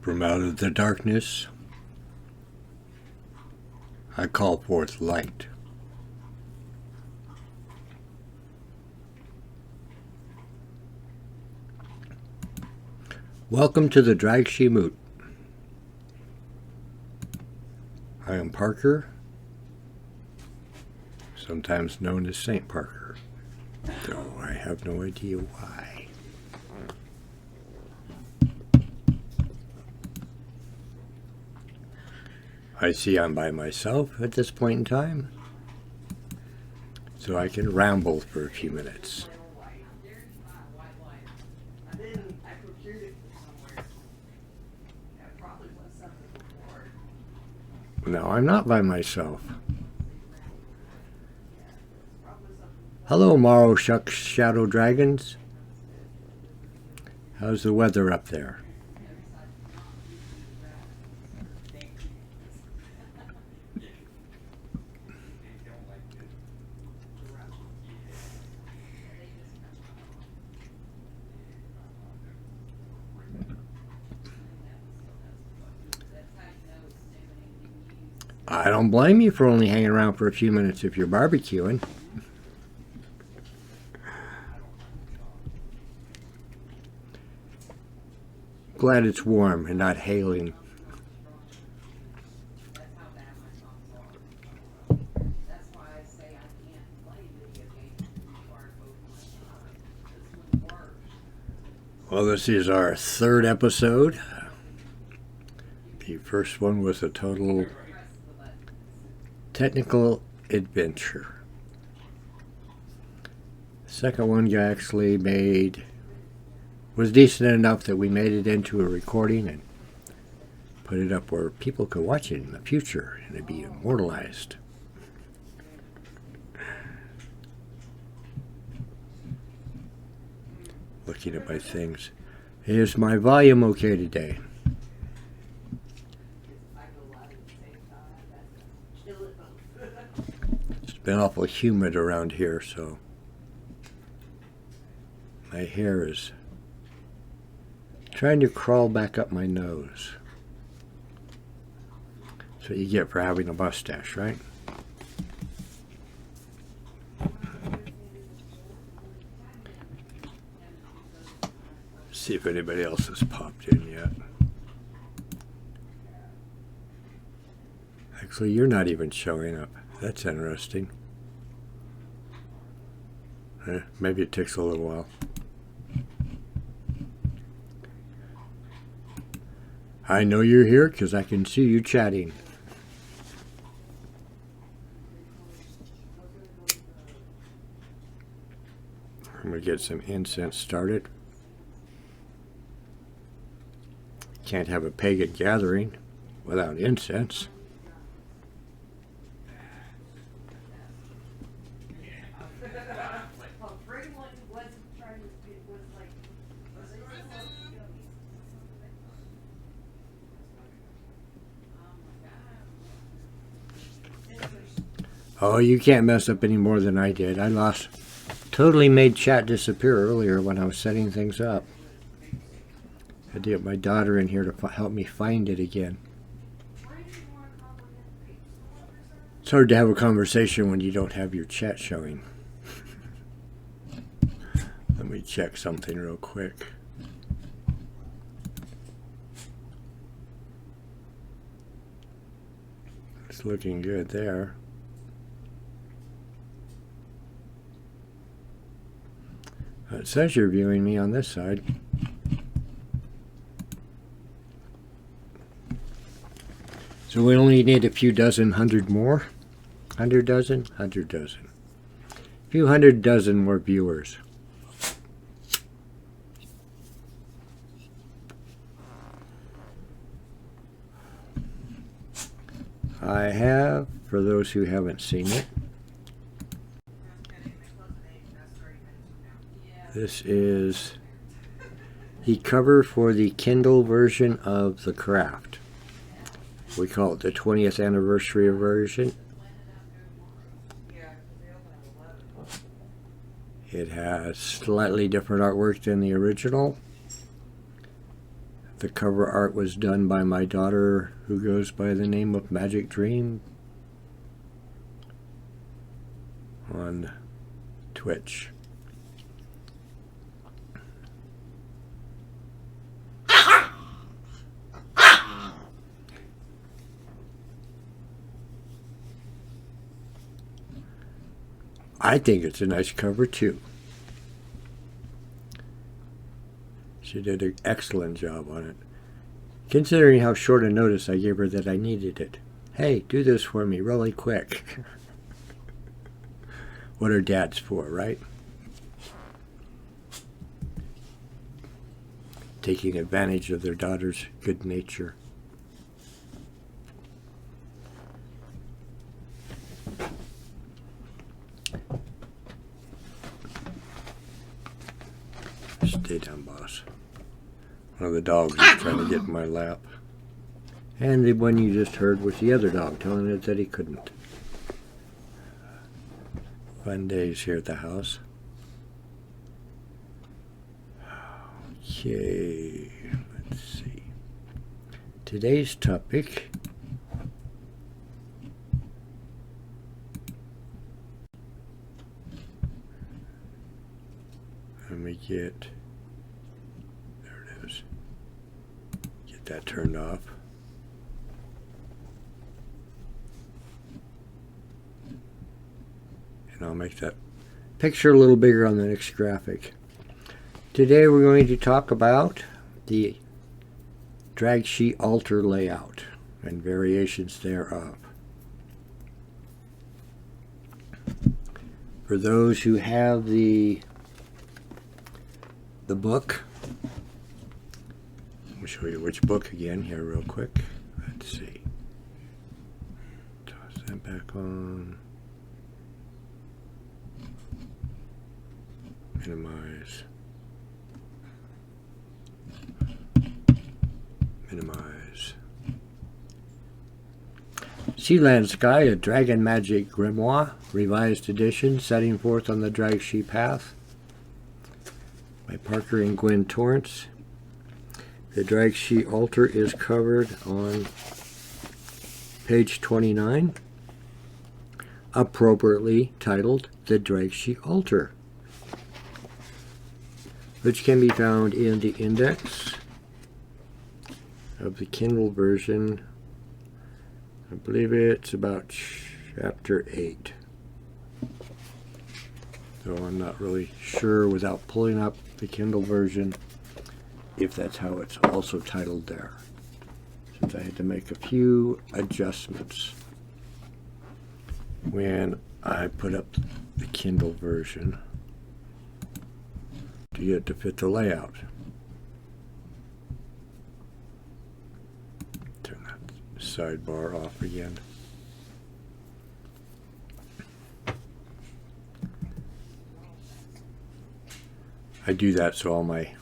From out of the darkness, I call forth light. Welcome to the Draig Sidhe Moot. I am Parker, sometimes known as Saint Parker, though I have no idea why. I see I'm by myself at this point in time, so I can ramble for a few minutes. No, I'm not by myself. Hello, Morrow Shucks Shadow Dragons. How's the weather up there? I don't blame you for only hanging around for a few minutes if you're barbecuing. Glad it's warm and not hailing. Well, this is our third episode. The first one was a total technical adventure. The second one actually was decent enough that we made it into a recording and put it up where people could watch it in the future and it'd be immortalized. Looking at my things. Is my volume okay today? It's been awful humid around here, so my hair is trying to crawl back up my nose. That's what you get for having a mustache, right? See if anybody else has popped in yet. Actually, you're not even showing up. That's interesting. Maybe it takes a little while. I know you're here because I can see you chatting. I'm going to get some incense started. Can't have a pagan gathering without incense. Oh, you can't mess up any more than I did. Totally made chat disappear earlier when I was setting things up. I had to get my daughter in here to help me find it again. It's hard to have a conversation when you don't have your chat showing. Let me check something real quick. It's looking good there. It says you're viewing me on this side. So we only need a few dozen, 100 more. 100 dozen? 100 dozen. A few 100 dozen more viewers. I have, for those who haven't seen it, this is the cover for the Kindle version of The Craft. We call it the 20th anniversary version. It has slightly different artwork than the original. The cover art was done by my daughter, who goes by the name of Magic Dream on Twitch. I think it's a nice cover too. She did an excellent job on it, considering how short a notice I gave her that I needed it. Hey, do this for me really quick. What are dads for, right? Taking advantage of their daughter's good nature. Stay down, boss. One of the dogs is trying to get in my lap. And the one you just heard was the other dog telling it that he couldn't. Fun days here at the house. Okay, let's see. Today's topic let me get, there it is, get that turned off. And I'll make that picture a little bigger on the next graphic. Today we're going to talk about the drag sheet altar layout and variations thereof. For those who have the book, I'll show you which book again here real quick. Let's see. Toss that back on. Minimize. Minimize. Sealand Sky, a Dragon Magic Grimoire, revised edition, setting forth on the Draig Sidhe path, by Parker and Gwen Torrance. The Draig Sidhe altar is covered on page 29, appropriately titled The Draig Sidhe Altar, which can be found in the index of the Kindle version. I believe it's about chapter 8. So I'm not really sure without pulling up the Kindle version if that's how it's also titled there, since I had to make a few adjustments when I put up the Kindle version to get it to fit the layout. Turn that sidebar off again. I do that so all my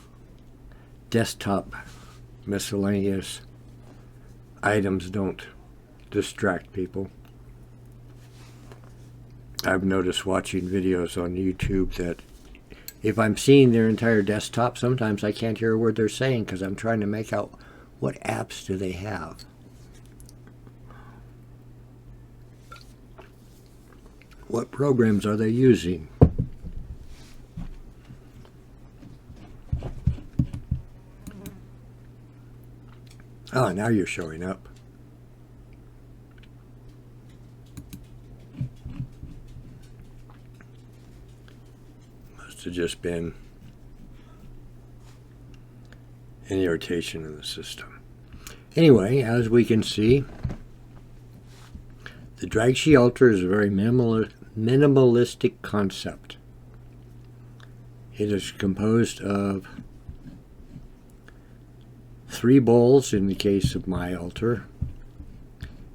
desktop miscellaneous items don't distract people. I've noticed watching videos on YouTube that if I'm seeing their entire desktop, sometimes I can't hear a word they're saying because I'm trying to make out what apps do they have. What programs are they using? Oh, now you're showing up. Must have just been an irritation in the system. Anyway, as we can see, the Draig Sidhe altar is a very minimalistic concept. It is composed of 3 bowls in the case of my altar,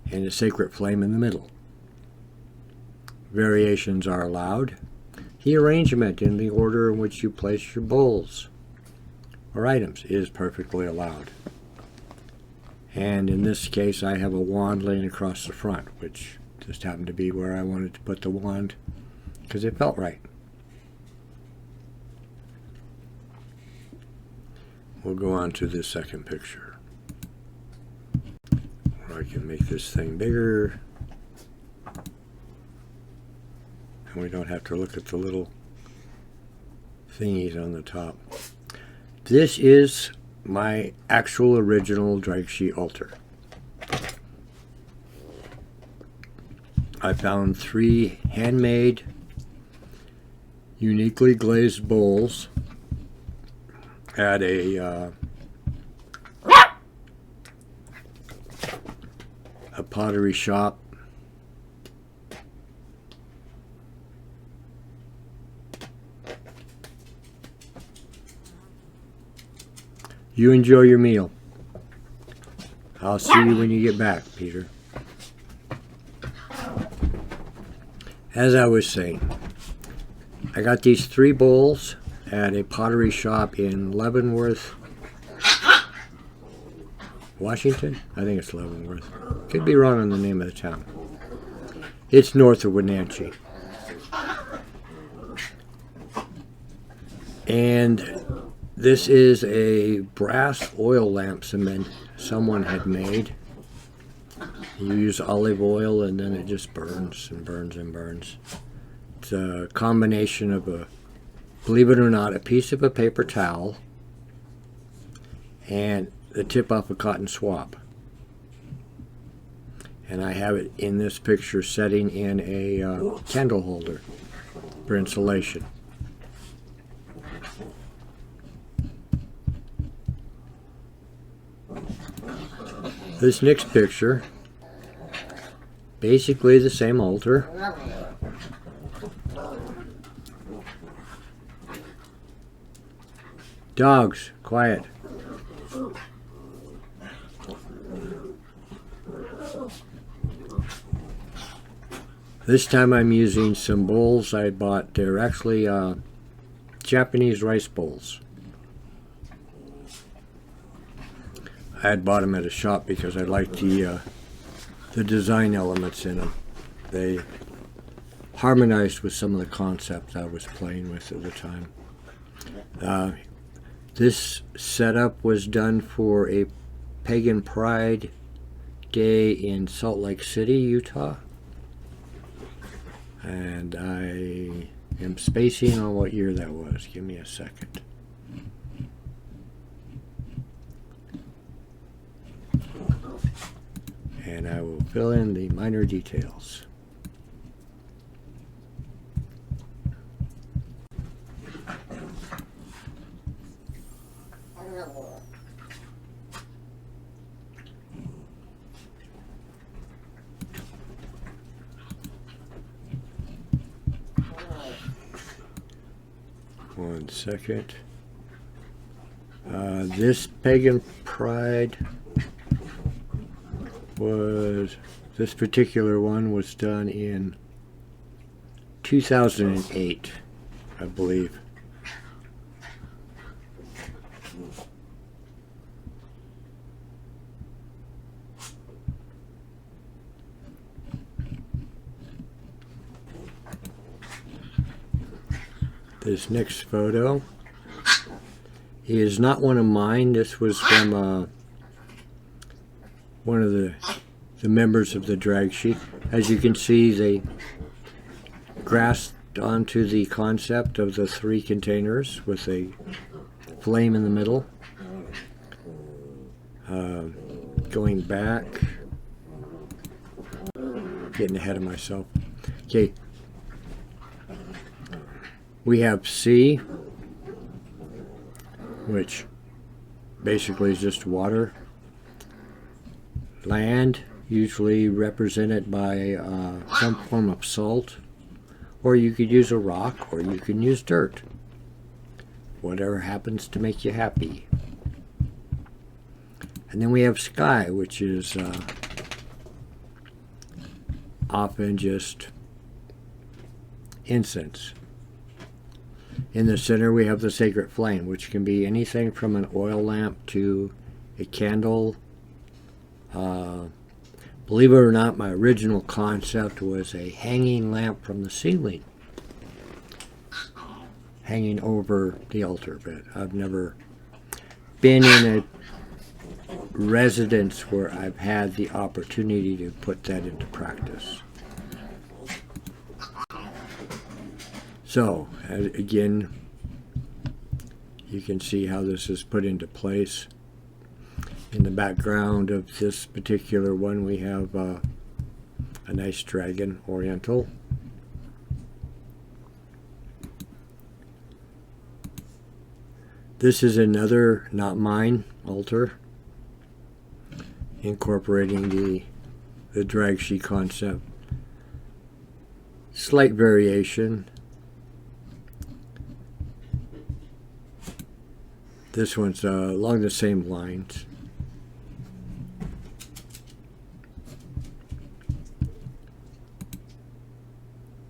and a sacred flame in the middle. Variations are allowed. The arrangement in the order in which you place your bowls or items is perfectly allowed. And in this case I have a wand laying across the front, which just happened to be where I wanted to put the wand because it felt right. we'll go on to the second picture. Or I can make this thing bigger. And we don't have to look at the little thingies on the top. This is my actual original Draig Sidhe altar. I found 3 handmade, uniquely glazed bowls at a pottery shop. You enjoy your meal. I'll see you when you get back, Peter. As I was saying, I got these 3 bowls at a pottery shop in Leavenworth, Washington? I think it's Leavenworth. Could be wrong on the name of the town. It's north of Wenatchee. And this is a brass oil lamp someone had made. You use olive oil and then it just burns and burns and burns. It's a combination of believe it or not, a piece of a paper towel and the tip off a cotton swab. And I have it in this picture setting in a candle holder for insulation. This next picture, basically the same altar. Dogs, quiet. This time I'm using some bowls I bought. They're actually Japanese rice bowls. I had bought them at a shop because I liked the design elements in them. They harmonized with some of the concepts I was playing with at the time. This setup was done for a Pagan Pride Day in Salt Lake City, Utah. And I am spacing on what year that was. Give me a second. And I will fill in the minor details. One second. This Pagan Pride this particular one was done in 2008, I believe. This next photo is not one of mine. This was from one of the members of the Draig Sidhe. As you can see, they grasped onto the concept of the 3 containers with a flame in the middle. Going back, getting ahead of myself. Okay, we have C, which basically is just water. Land, usually represented by some form of salt, or you could use a rock, or you can use dirt. Whatever happens to make you happy. And then we have sky, which is often just incense. In the center we have the sacred flame, which can be anything from an oil lamp to a candle. Believe it or not, my original concept was a hanging lamp from the ceiling, hanging over the altar, but I've never been in a residence where I've had the opportunity to put that into practice. So, again, you can see how this is put into place. In the background of this particular one, we have a nice dragon oriental. This is another, not mine, altar, incorporating the Draig Sidhe concept. Slight variation. This one's along the same lines.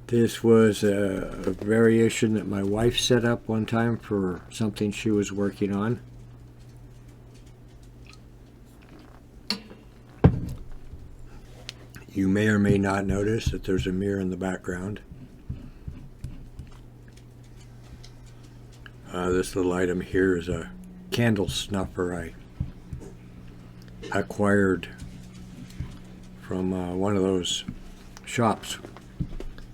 This was a variation that my wife set up one time for something she was working on. You may or may not notice that there's a mirror in the background. This little item here is a candle snuffer I acquired from one of those shops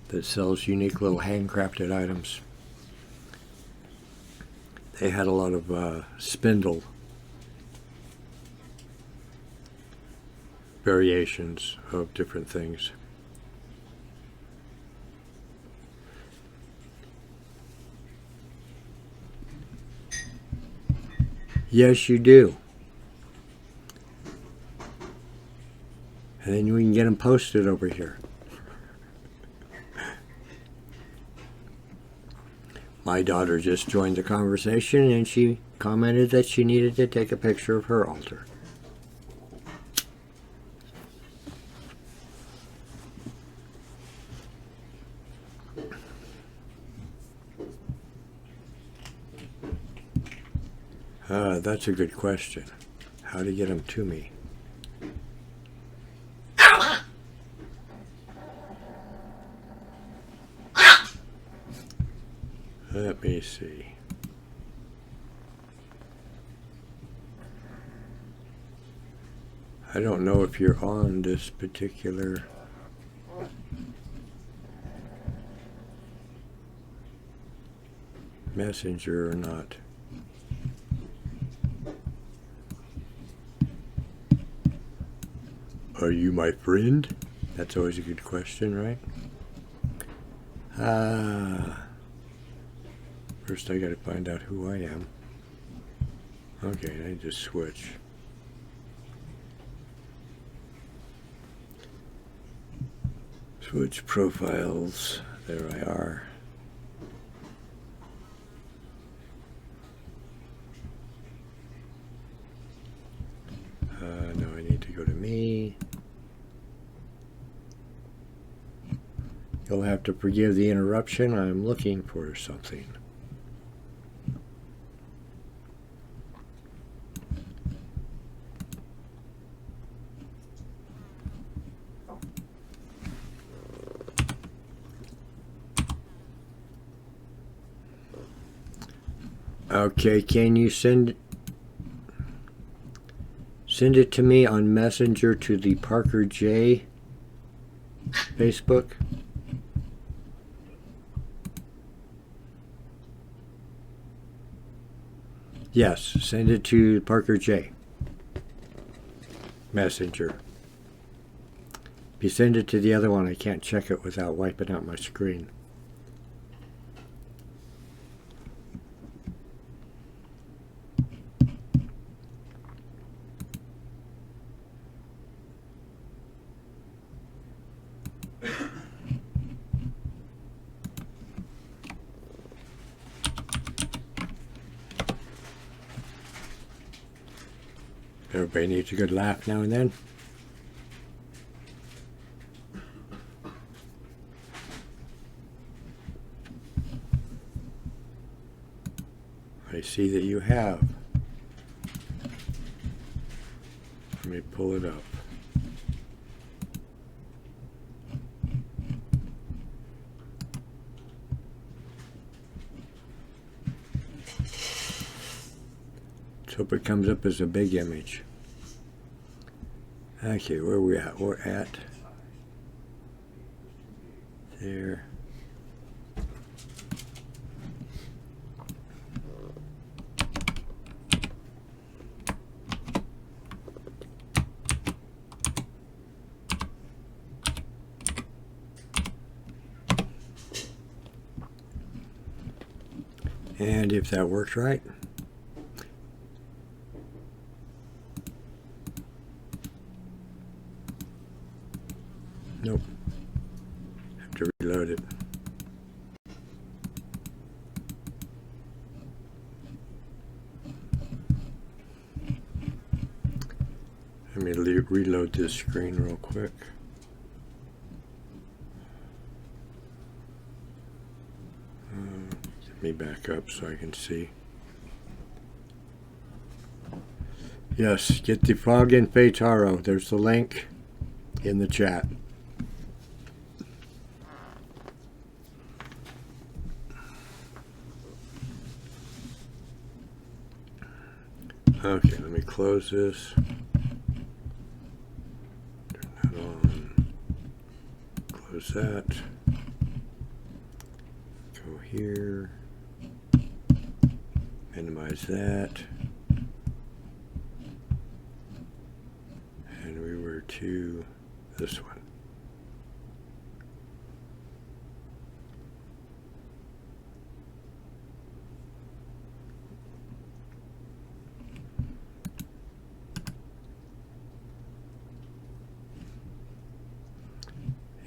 that sells unique little handcrafted items. They had a lot of spindle variations of different things. Yes, you do. And then we can get them posted over here. My daughter just joined the conversation and she commented that she needed to take a picture of her altar. That's a good question. How to get them to me? Let me see. I don't know if you're on this particular messenger or not. Are you my friend? That's always a good question, right? First I gotta find out who I am. Okay, I just switch. Switch profiles. There I are. No, I need to go to me. You'll have to forgive the interruption. I'm looking for something. Okay, can you send it to me on Messenger to the Parker J Facebook? Yes, send it to Parker J Messenger. If you send it to the other one, I can't check it without wiping out my screen. Everybody needs a good laugh now and then. I see that you have. Let me pull it up. hope it comes up as a big image. Okay, where are we at? We're at there. And if that works right, nope, have to reload it. Let me reload this screen real quick. Let me back up so I can see. Yes, get the Fog and Faytaro. There's the link in the chat. Okay, let me close this. Turn that on. Close that. Go here. Minimize that. And we were to this one.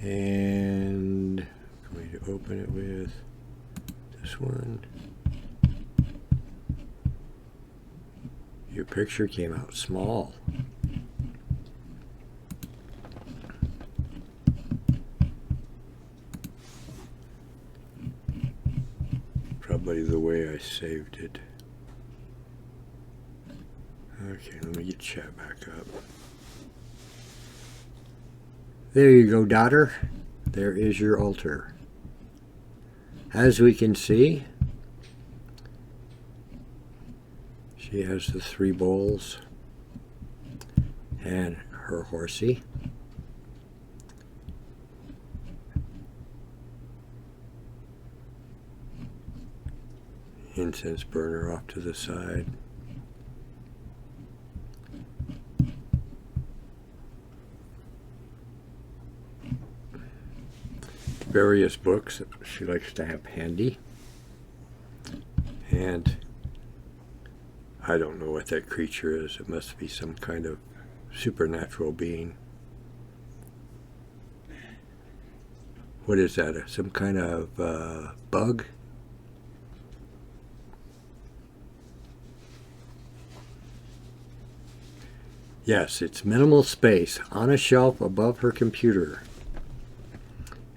And I'm going to open it with this one. Your picture came out small. Probably the way I saved it. Okay, let me get chat back up. There you go, daughter. There is your altar. As we can see, she has the 3 bowls and her horsey. Incense burner off to the side. Various books that she likes to have handy. And I don't know what that creature is. It must be some kind of supernatural being. What is that? Some kind of bug? Yes, it's minimal space on a shelf above her computer.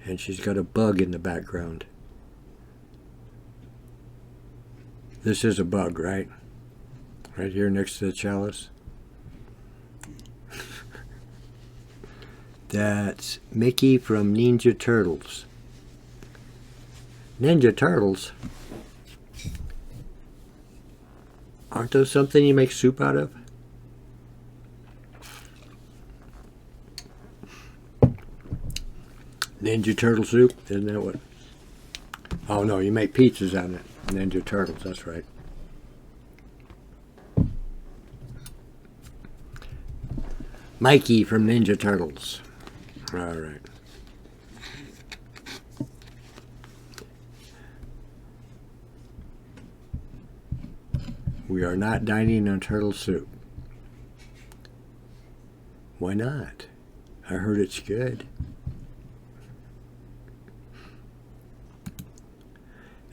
And she's got a bug in the background. This is a bug, right? Right here next to the chalice. That's Mickey from Ninja Turtles. Ninja Turtles? Aren't those something you make soup out of? Ninja Turtle soup? Isn't that what? Oh no, you make pizzas out of it. Ninja Turtles, that's right. Mikey from Ninja Turtles. All right. We are not dining on turtle soup. Why not? I heard it's good.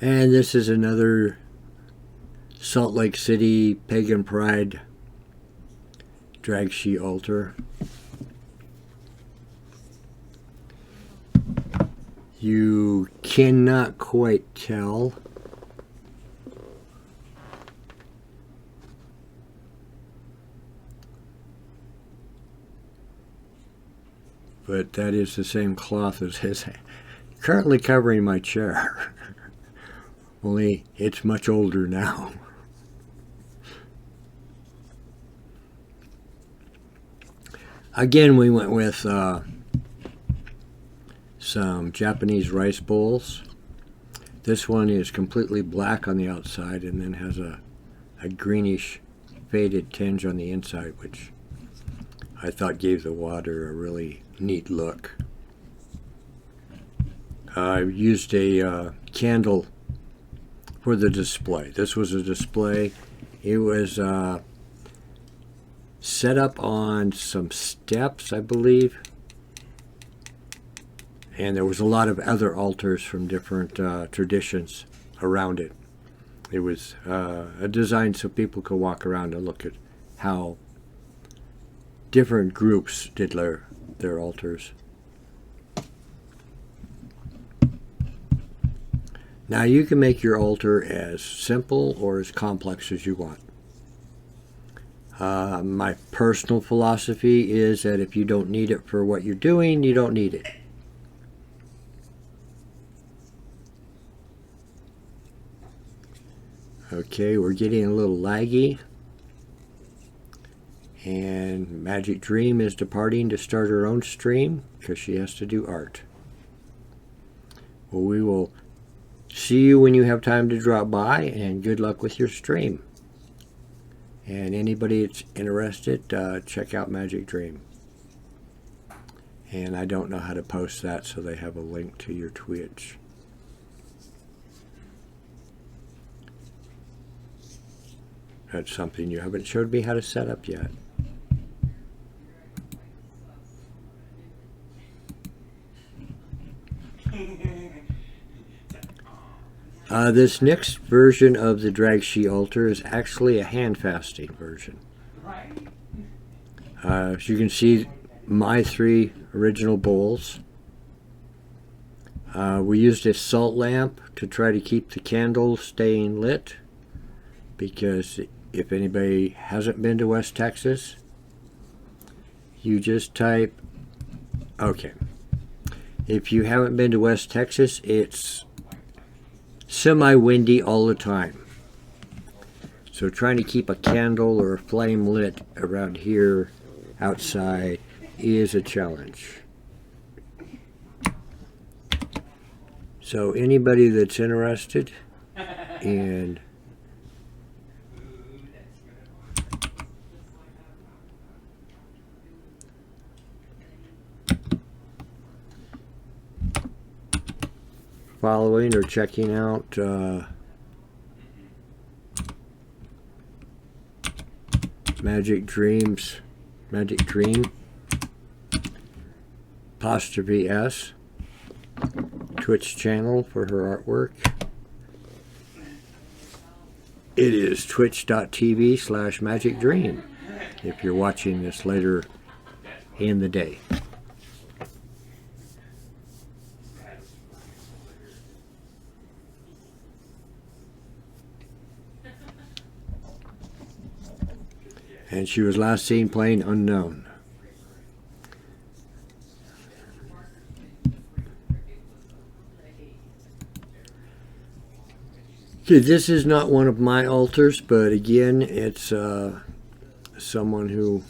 And this is another Salt Lake City Pagan Pride Draig Sidhe altar. You cannot quite tell, but that is the same cloth as his, currently covering my chair. Only it's much older now. Again, we went with some Japanese rice bowls. This one is completely black on the outside and then has a greenish faded tinge on the inside, which I thought gave the water a really neat look. I used a candle for the display. This was a display. It was set up on some steps, I believe. And there was a lot of other altars from different traditions around it. It was a design so people could walk around and look at how different groups did their altars. Now you can make your altar as simple or as complex as you want. My personal philosophy is that if you don't need it for what you're doing, you don't need it. Okay, we're getting a little laggy. And Magic Dream is departing to start her own stream because she has to do art. Well, we will see you when you have time to drop by, and good luck with your stream. And anybody that's interested, check out Magic Dream. And I don't know how to post that, so they have a link to your Twitch. That's something you haven't showed me how to set up yet. This next version of the Draig Sidhe altar is actually a hand fasting version. As you can see, my 3 original bowls. We used a salt lamp to try to keep the candle staying lit, because if anybody hasn't been to West Texas, you just type, okay, if you haven't been to West Texas, it's semi-windy all the time. So trying to keep a candle or a flame lit around here outside is a challenge. So anybody that's interested in following or checking out Magic Dream 'S Twitch channel for her artwork. It is twitch.tv/magicdream if you're watching this later in the day. And she was last seen playing Unknown. Okay, this is not one of my altars, but again, it's someone who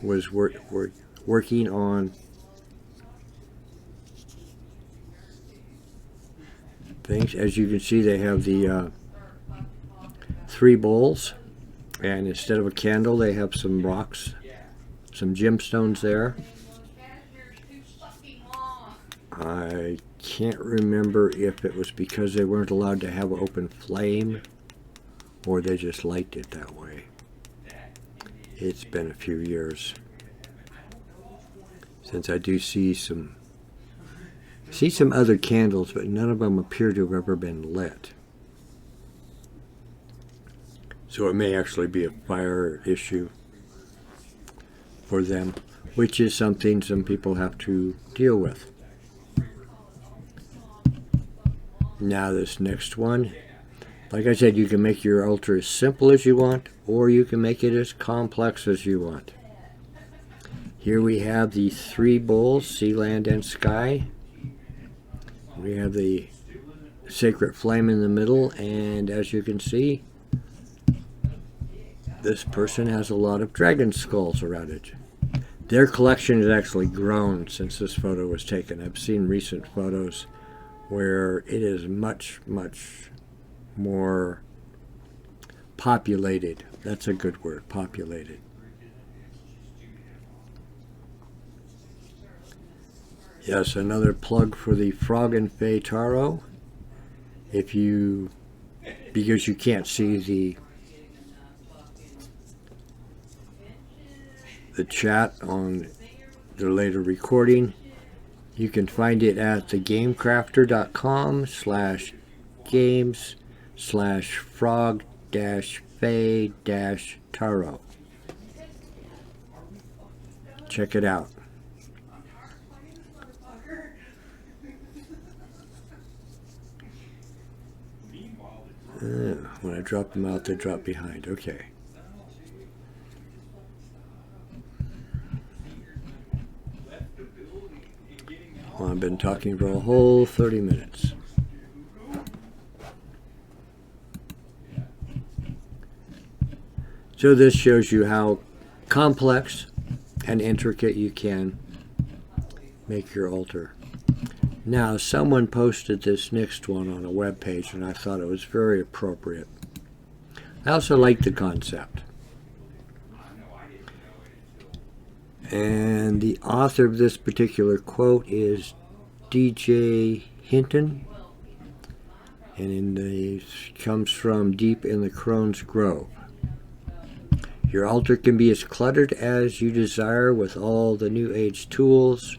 was working on things. As you can see, they have the 3 bowls. And instead of a candle, they have some rocks, some gemstones there. I can't remember if it was because they weren't allowed to have an open flame or they just liked it that way. It's been a few years since I do see some other candles, but none of them appear to have ever been lit. So it may actually be a fire issue for them, which is something some people have to deal with. Now this next one, like I said, you can make your altar as simple as you want, or you can make it as complex as you want. Here we have the 3 bowls, sea, land, and sky. We have the sacred flame in the middle, and as you can see, this person has a lot of dragon skulls around it. Their collection has actually grown since this photo was taken. I've seen recent photos where it is much, much more populated. That's a good word, populated. Yes, another plug for the Frog and Fae Tarot. If you, because you can't see the chat on the later recording, you can find it at thegamecrafter.com/games/frog-fae-tarot. Check it out. When I drop them out, they drop behind. Okay. Well, I've been talking for a whole 30 minutes. So this shows you how complex and intricate you can make your altar. Now, someone posted this next one on a web page, and I thought it was very appropriate. I also like the concept. And the author of this particular quote is DJ Hinton, and it comes from Deep in the Crone's Grove. Your altar can be as cluttered as you desire with all the New Age tools,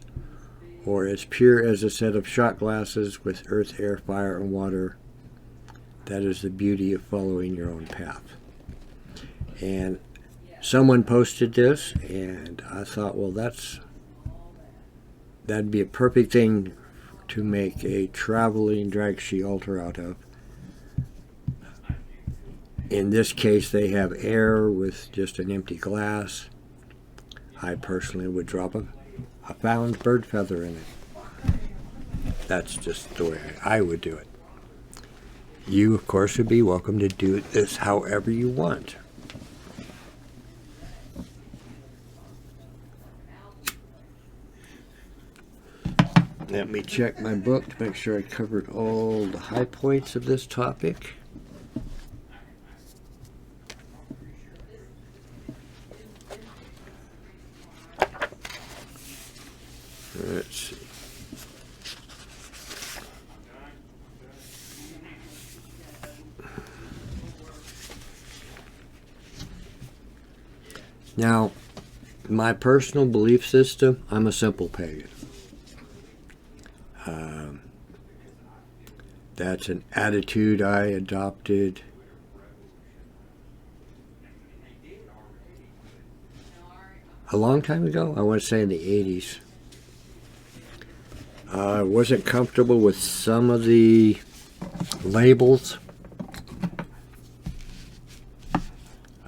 or as pure as a set of shot glasses with earth, air, fire, and water. That is the beauty of following your own path. And someone posted this, and I thought, well, that'd be a perfect thing to make a traveling Draig Sidhe altar out of. In this case, they have air with just an empty glass. I personally would drop a found bird feather in it. That's just the way I would do it. You, of course, would be welcome to do this however you want. Let me check my book to make sure I covered all the high points of this topic. Let's see. Now, my personal belief system, I'm a simple pagan. That's an attitude I adopted a long time ago. I want to say in the 80s. I wasn't comfortable with some of the labels.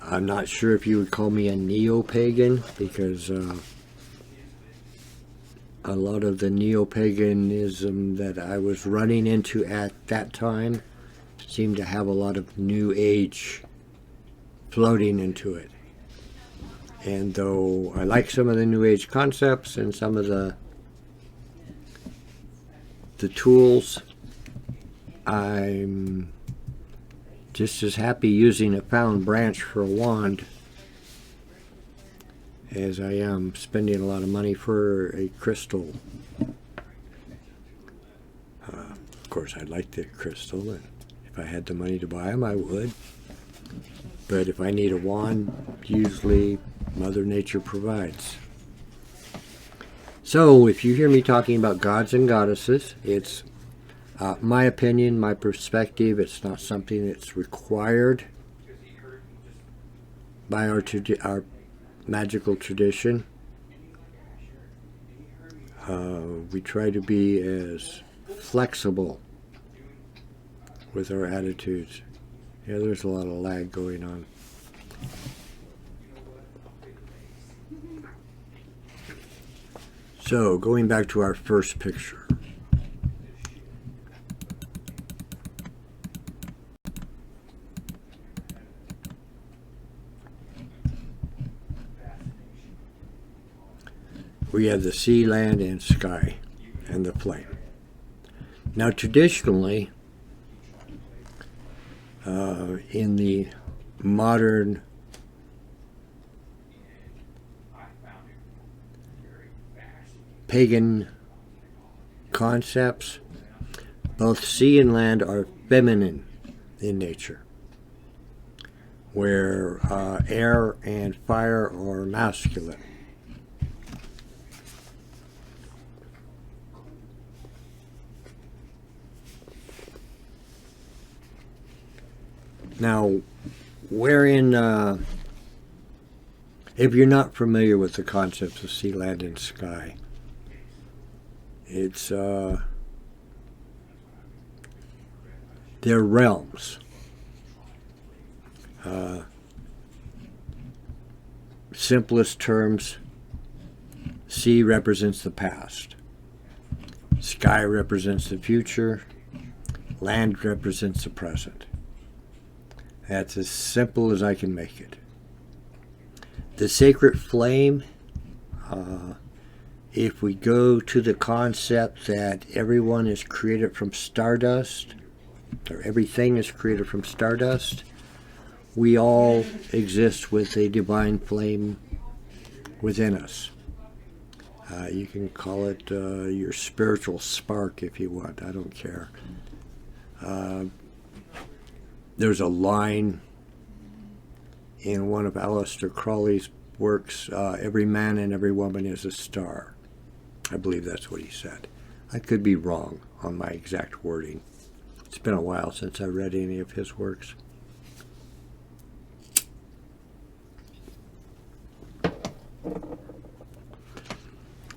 I'm not sure if you would call me a neo-pagan, because a lot of the neo-paganism that I was running into at that time seemed to have a lot of New Age floating into it. And though I like some of the New Age concepts and some of the tools, I'm just as happy using a found branch for a wand as I am spending a lot of money for a crystal. Of course, I'd like the crystal, and if I had the money to buy them, I would. But if I need a wand, usually Mother Nature provides. So, if you hear me talking about gods and goddesses, it's my opinion, my perspective. It's not something that's required by our magical tradition. We try to be as flexible with our attitudes. Yeah, there's a lot of lag going on. So, going back to our first picture. we have the sea, land, and sky, and the flame. Now, traditionally, in the modern pagan concepts, both sea and land are feminine in nature, where air and fire are masculine. Now, wherein, if you're not familiar with the concepts of sea, land, and sky, it's they're realms. Simplest terms, sea represents the past, sky represents the future, land represents the present. That's as simple as I can make it. The sacred flame, if we go to the concept that everyone is created from stardust, or everything is created from stardust, we all exist with a divine flame within us. You can call it your spiritual spark if you want. I don't care. There's a line in one of Aleister Crowley's works, every man and every woman is a star. I believe that's what he said. I could be wrong on my exact wording. It's been a while since I read any of his works.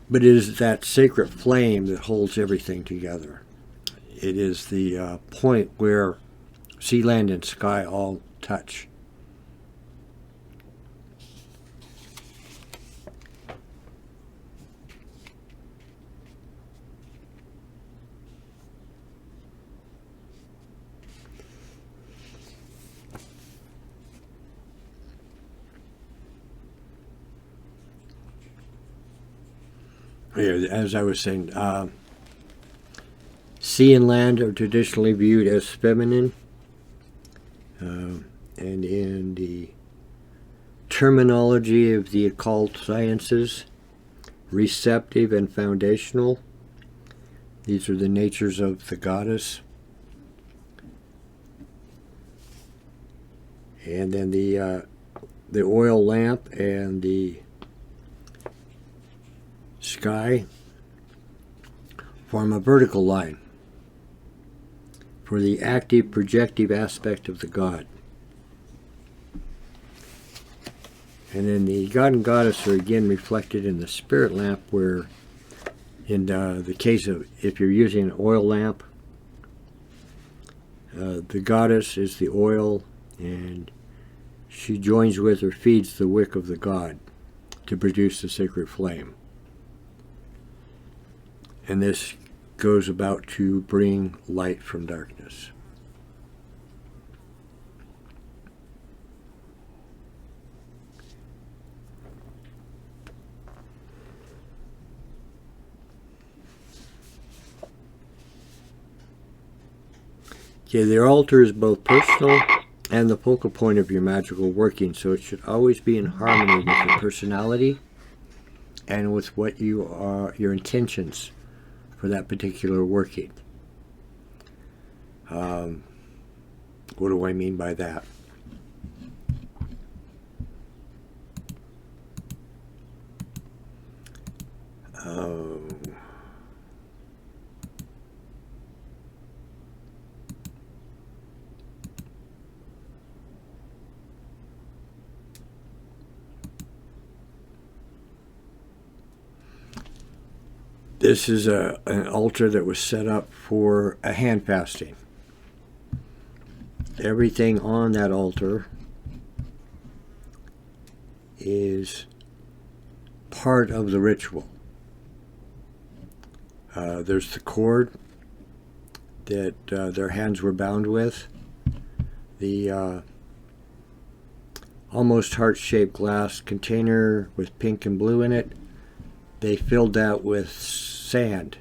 But it is that sacred flame that holds everything together. It is the point where sea, land, and sky all touch. As I was saying, sea and land are traditionally viewed as feminine, and in the terminology of the occult sciences, receptive and foundational. These are the natures of the goddess. And then the oil lamp and the sky form a vertical line for the active projective aspect of the god. And then the god and goddess are again reflected in the spirit lamp, where in the case of, if you're using an oil lamp, the goddess is the oil, and she joins with or feeds the wick of the god to produce the sacred flame. And this goes about to bring light from darkness. Okay, the altar is both personal and the focal point of your magical working, so it should always be in harmony with your personality and with what you are, your intentions for that particular working. What do I mean by that? This is an altar that was set up for a hand fasting. Everything on that altar is part of the ritual. There's the cord that their hands were bound with, the almost heart-shaped glass container with pink and blue in it. they filled that with sand,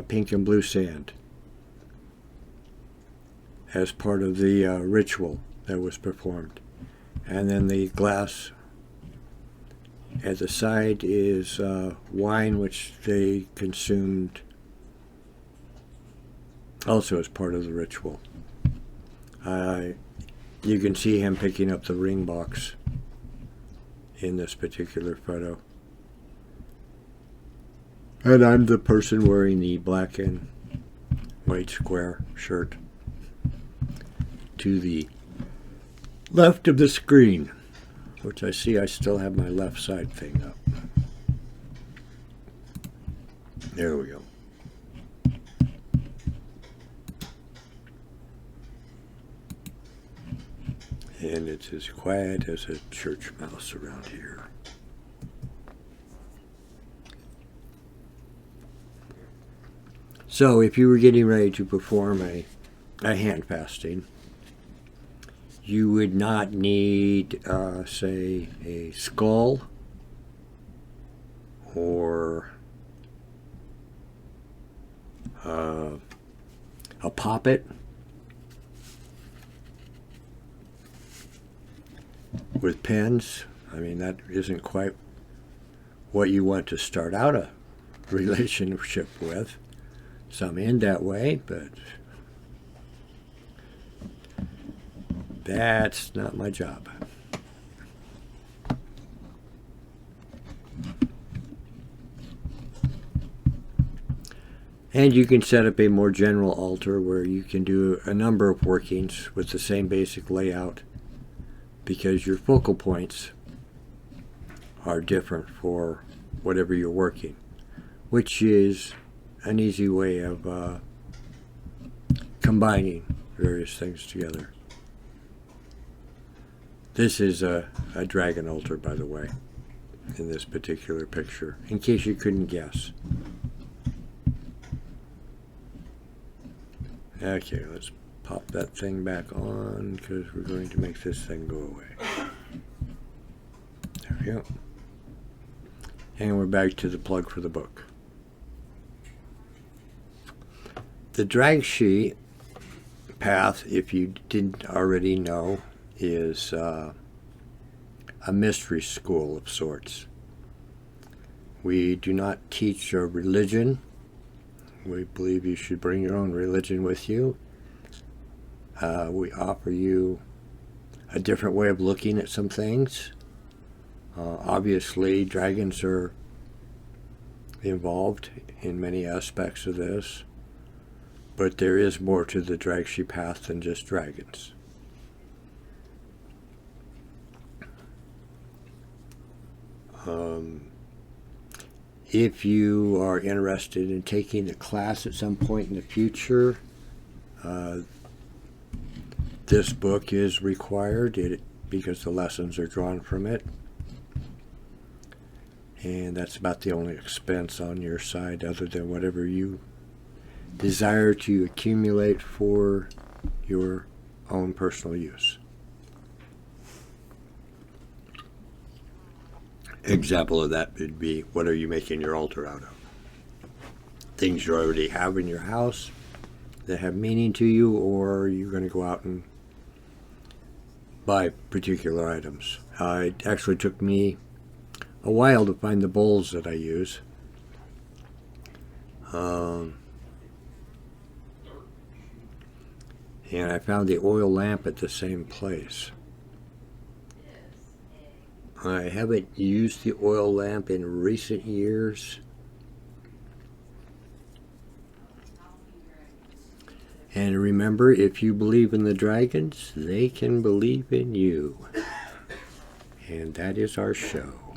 pink and blue sand, as part of the ritual that was performed. And then the glass at the side is wine, which they consumed also as part of the ritual. You can see him picking up the ring box in this particular photo. And I'm the person wearing the black and white square shirt to the left of the screen, which I see I still have my left side thing up. There we go. And it's as quiet as a church mouse around here. So if you were getting ready to perform a hand fasting, you would not need, say, a skull or a poppet with pins. I mean, that isn't quite what you want to start out a relationship with. Some end that way, but that's not my job. And you can set up a more general altar where you can do a number of workings with the same basic layout, because your focal points are different for whatever you're working, which is an easy way of combining various things together. This is a dragon altar, by the way, in this particular picture, in case you couldn't guess. Okay, let's pop that thing back on, because we're going to make this thing go away. There we go. And we're back to the plug for the book. The Draig Sidhe path, if you didn't already know, is a mystery school of sorts. We do not teach a religion. We believe you should bring your own religion with you. We offer you a different way of looking at some things. Obviously, dragons are involved in many aspects of this, but there is more to the Draig Sidhe path than just dragons. If you are interested in taking a class at some point in the future, this book is required because the lessons are drawn from it. And that's about the only expense on your side, other than whatever you desire to accumulate for your own personal use. Example of that would be, what are you making your altar out of? Things you already have in your house that have meaning to you, or are you going to go out and buy particular items? It actually took me a while to find the bowls that I use. And I found the oil lamp at the same place. I haven't used the oil lamp in recent years. And remember, if you believe in the dragons, they can believe in you. And that is our show.